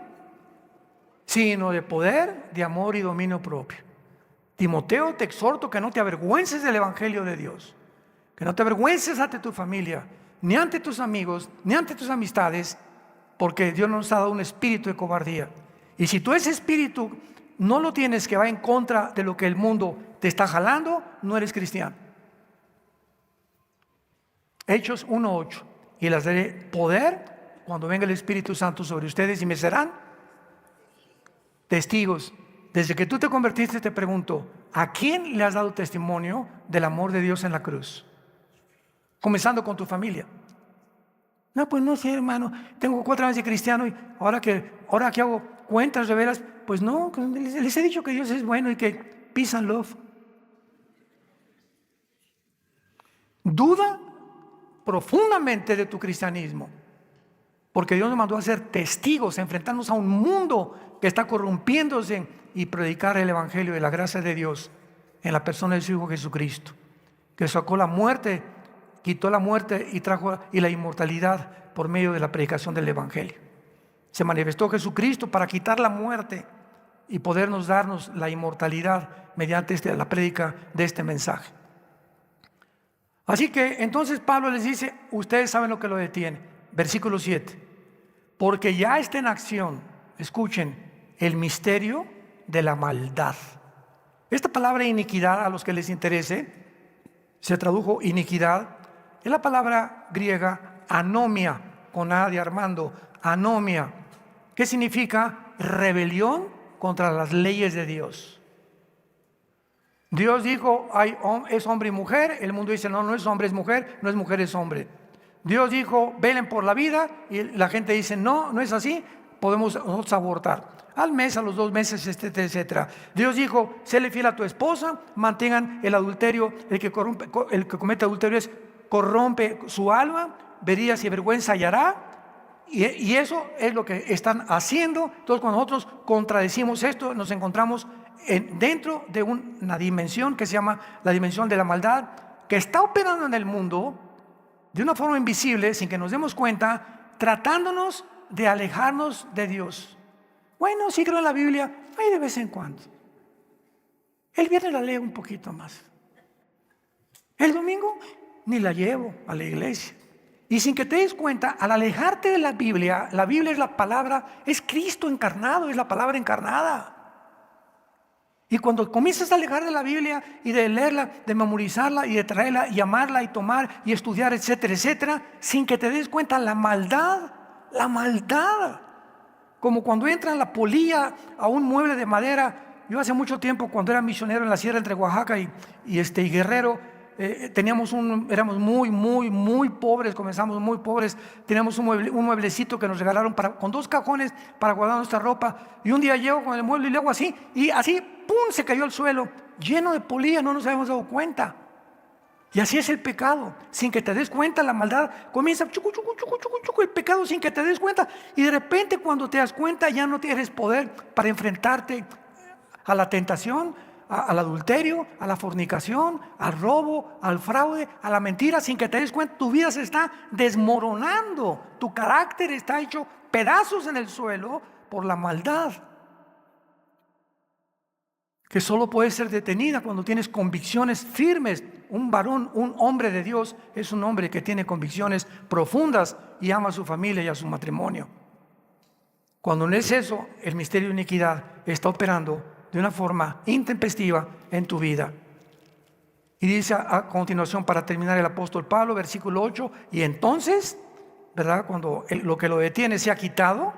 sino de poder, de amor y dominio propio. Timoteo, te exhorto que no te avergüences del evangelio de Dios, que no te avergüences ante tu familia, ni ante tus amigos, ni ante tus amistades, porque Dios no nos ha dado un espíritu de cobardía. Y si tú ese espíritu no lo tienes, que va en contra de lo que el mundo te está jalando, no eres cristiano. Hechos 1:8, y les daré poder cuando venga el Espíritu Santo sobre ustedes y me serán testigos. Desde que tú te convertiste, te pregunto, ¿a quién le has dado testimonio del amor de Dios en la cruz? Comenzando con tu familia. No, pues no sé, hermano, tengo 4 años de cristiano y ahora que hago cuentas de veras, pues no, les he dicho que Dios es bueno y que peace and love. Duda profundamente de tu cristianismo. Porque Dios nos mandó a ser testigos, a enfrentarnos a un mundo que está corrompiéndose y predicar el evangelio de la gracia de Dios en la persona de su Hijo Jesucristo, que sacó la muerte, quitó la muerte y trajo la inmortalidad por medio de la predicación del evangelio. Se manifestó Jesucristo para quitar la muerte y podernos darnos la inmortalidad mediante la prédica de este mensaje. Así que entonces Pablo les dice, ustedes saben lo que lo detiene. Versículo 7. Porque ya está en acción, escuchen, el misterio de la maldad. Esta palabra iniquidad, a los que les interese, se tradujo iniquidad, es la palabra griega anomia, con A de Armando, anomia, que significa rebelión contra las leyes de Dios. Dios dijo, es hombre y mujer, el mundo dice, no es hombre, es mujer, no es mujer, es hombre. Dios dijo, velen por la vida, y la gente dice, no es así, podemos nosotros abortar. Al mes, a los 2 meses, etcétera. Dios dijo, séle fiel a tu esposa, mantengan el adulterio, el que comete adulterio corrompe su alma, verías y vergüenza hallará, y eso es lo que están haciendo. Entonces cuando nosotros contradecimos esto, nos encontramos dentro de una dimensión que se llama la dimensión de la maldad, que está operando en el mundo, de una forma invisible, sin que nos demos cuenta, tratándonos de alejarnos de Dios. Bueno, sí creo en la Biblia, ahí de vez en cuando. El viernes la leo un poquito más. El domingo ni la llevo a la iglesia. Y sin que te des cuenta, al alejarte de la Biblia es la palabra, es Cristo encarnado, es la palabra encarnada. Y cuando comienzas a alejar de la Biblia y de leerla, de memorizarla y de traerla y amarla y tomar y estudiar, etcétera, sin que te des cuenta, la maldad, como cuando entra la polilla a un mueble de madera. Yo hace mucho tiempo, cuando era misionero en la sierra entre Oaxaca y Guerrero, éramos muy pobres, comenzamos muy pobres. Teníamos un mueblecito que nos regalaron con 2 cajones para guardar nuestra ropa. Y un día llego con el mueble y le hago así, y así, ¡pum!, se cayó al suelo, lleno de polilla, no nos habíamos dado cuenta. Y así es el pecado, sin que te des cuenta, la maldad comienza, chucu, el pecado sin que te des cuenta. Y de repente, cuando te das cuenta, ya no tienes poder para enfrentarte a la tentación, al adulterio, a la fornicación, al robo, al fraude, a la mentira. Sin que te des cuenta, tu vida se está desmoronando, tu carácter está hecho pedazos en el suelo por la maldad, que solo puede ser detenida cuando tienes convicciones firmes. Un varón, un hombre de Dios, es un hombre que tiene convicciones profundas y ama a su familia y a su matrimonio. Cuando no es eso, el misterio de iniquidad está operando de una forma intempestiva en tu vida. Y dice a continuación, para terminar, el apóstol Pablo, versículo 8, y entonces, ¿verdad? Cuando lo que lo detiene sea quitado,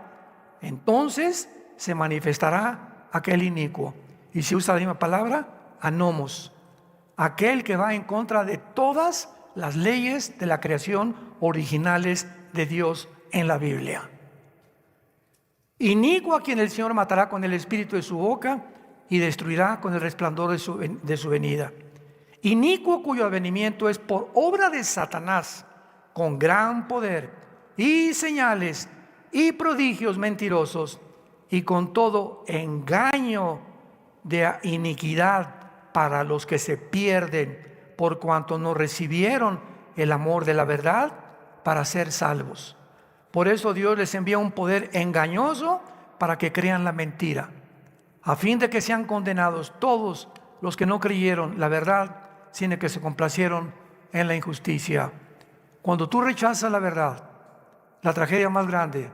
entonces se manifestará aquel inicuo. Y se usa la misma palabra, anomos, aquel que va en contra de todas las leyes de la creación originales de Dios en la Biblia. Inicuo a quien el Señor matará con el espíritu de su boca y destruirá con el resplandor de su venida. Inicuo cuyo advenimiento es por obra de Satanás, con gran poder y señales y prodigios mentirosos, y con todo engaño de iniquidad para los que se pierden, por cuanto no recibieron el amor de la verdad para ser salvos. Por eso Dios les envía un poder engañoso para que crean la mentira, a fin de que sean condenados todos los que no creyeron la verdad, sino que se complacieron en la injusticia. Cuando tú rechazas la verdad, la tragedia más grande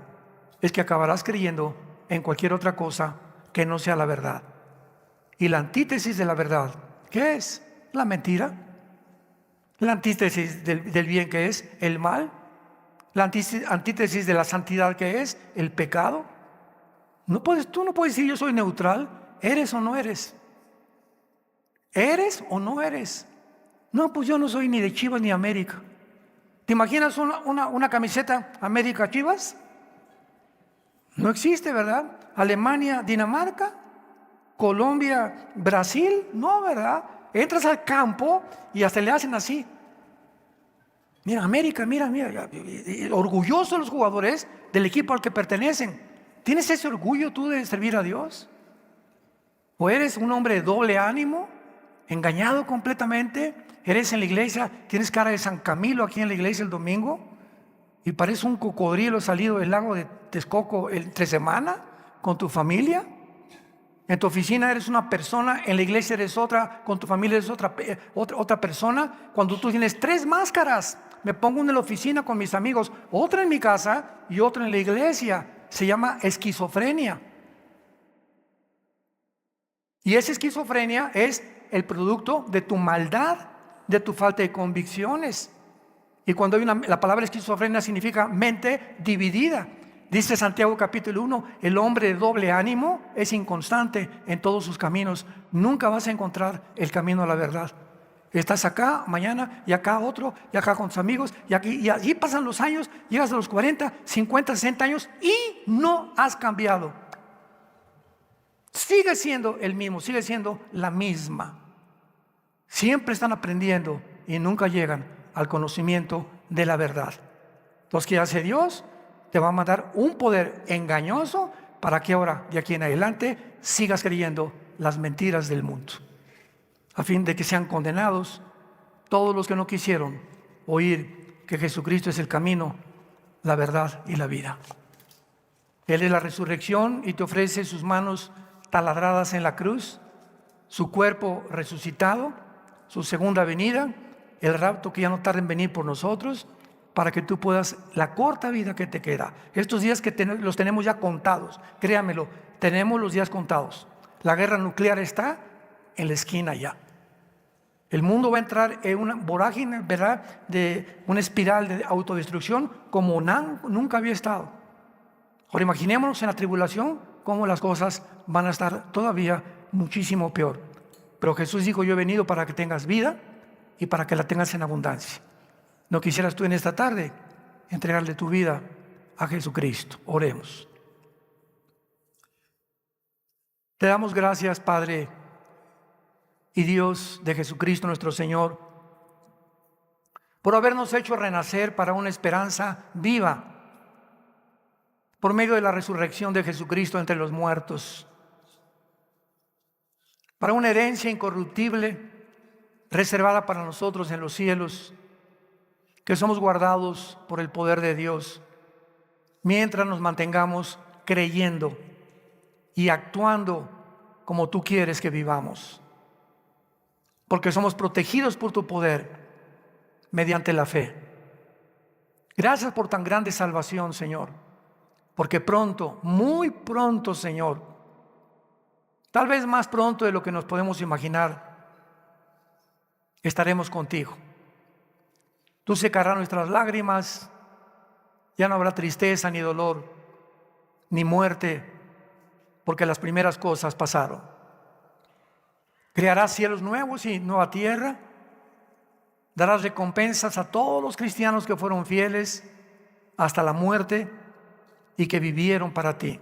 es que acabarás creyendo en cualquier otra cosa que no sea la verdad. Y la antítesis de la verdad, ¿qué es? La mentira. La antítesis del bien, ¿qué es? El mal. La antítesis de la santidad, ¿qué es? El pecado. Tú no puedes decir yo soy neutral. ¿Eres o no eres? ¿Eres o no eres? No, pues yo no soy ni de Chivas ni América. ¿Te imaginas una camiseta América Chivas? No existe, ¿verdad? Alemania, Dinamarca, Colombia, Brasil, no, ¿verdad? Entras al campo y hasta le hacen así. Mira, América, mira, orgullosos los jugadores del equipo al que pertenecen. ¿Tienes ese orgullo tú de servir a Dios? ¿O eres un hombre de doble ánimo, engañado completamente? ¿Eres en la iglesia, tienes cara de San Camilo aquí en la iglesia el domingo y pareces un cocodrilo salido del lago de Texcoco entre semana con tu familia? En tu oficina eres una persona, en la iglesia eres otra, con tu familia eres otra persona. Cuando tú tienes 3 máscaras, me pongo una en la oficina con mis amigos, otra en mi casa y otra en la iglesia. Se llama esquizofrenia. Y esa esquizofrenia es el producto de tu maldad, de tu falta de convicciones. Y cuando hay la palabra esquizofrenia significa mente dividida. Dice Santiago capítulo 1, el hombre de doble ánimo es inconstante en todos sus caminos. Nunca vas a encontrar el camino a la verdad. Estás acá mañana y acá otro y acá con tus amigos y allí pasan los años, llegas a los 40, 50, 60 años y no has cambiado. Sigue siendo el mismo, sigue siendo la misma. Siempre están aprendiendo y nunca llegan al conocimiento de la verdad. Entonces, ¿qué hace Dios? Te va a mandar un poder engañoso para que ahora, de aquí en adelante, sigas creyendo las mentiras del mundo, a fin de que sean condenados todos los que no quisieron oír que Jesucristo es el camino, la verdad y la vida. Él es la resurrección y te ofrece sus manos taladradas en la cruz, su cuerpo resucitado, su segunda venida, el rapto que ya no tarda en venir por nosotros, para que tú puedas, la corta vida que te queda, estos días que los tenemos ya contados, créamelo, tenemos los días contados. La guerra nuclear está en la esquina ya. El mundo va a entrar en una vorágine, ¿verdad?, de una espiral de autodestrucción como nunca había estado. Ahora imaginémonos en la tribulación cómo las cosas van a estar todavía muchísimo peor. Pero Jesús dijo, yo he venido para que tengas vida y para que la tengas en abundancia. ¿No quisieras tú en esta tarde entregarle tu vida a Jesucristo? Oremos. Te damos gracias, Padre y Dios de Jesucristo nuestro Señor, por habernos hecho renacer para una esperanza viva, por medio de la resurrección de Jesucristo entre los muertos, para una herencia incorruptible reservada para nosotros en los cielos, que somos guardados por el poder de Dios, mientras nos mantengamos creyendo y actuando como tú quieres que vivamos, porque somos protegidos por tu poder mediante la fe. Gracias por tan grande salvación, Señor, porque pronto, muy pronto, Señor, tal vez más pronto de lo que nos podemos imaginar, estaremos contigo. Tú secarás nuestras lágrimas, ya no habrá tristeza ni dolor, ni muerte, porque las primeras cosas pasaron. Crearás cielos nuevos y nueva tierra, darás recompensas a todos los cristianos que fueron fieles hasta la muerte y que vivieron para ti,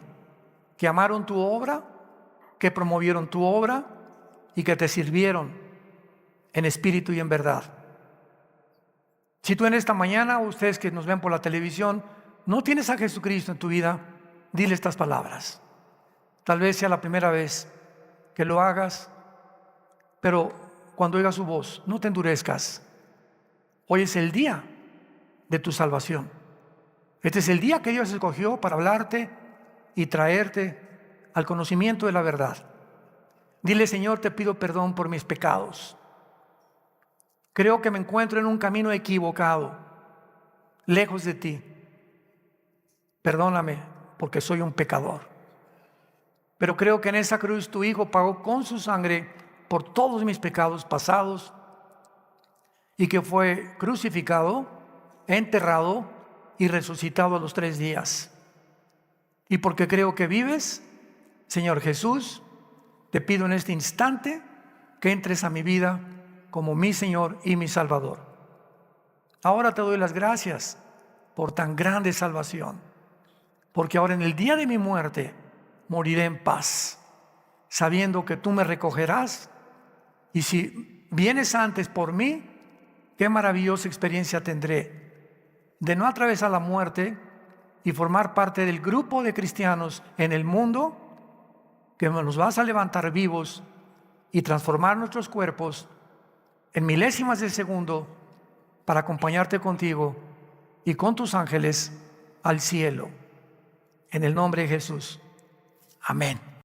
que amaron tu obra, que promovieron tu obra y que te sirvieron en espíritu y en verdad. Si tú en esta mañana, o ustedes que nos ven por la televisión, no tienes a Jesucristo en tu vida, dile estas palabras. Tal vez sea la primera vez que lo hagas, pero cuando oigas su voz, no te endurezcas. Hoy es el día de tu salvación. Este es el día que Dios escogió para hablarte y traerte al conocimiento de la verdad. Dile: Señor, te pido perdón por mis pecados. Creo que me encuentro en un camino equivocado, lejos de ti. Perdóname porque soy un pecador. Pero creo que en esa cruz tu Hijo pagó con su sangre por todos mis pecados pasados y que fue crucificado, enterrado y resucitado a los 3 días. Y porque creo que vives, Señor Jesús, te pido en este instante que entres a mi vida como mi Señor y mi Salvador. Ahora te doy las gracias por tan grande salvación, porque ahora en el día de mi muerte moriré en paz, sabiendo que tú me recogerás, y si vienes antes por mí, qué maravillosa experiencia tendré de no atravesar la muerte y formar parte del grupo de cristianos en el mundo que nos vas a levantar vivos y transformar nuestros cuerpos en milésimas de segundo para acompañarte contigo y con tus ángeles al cielo. En el nombre de Jesús. Amén.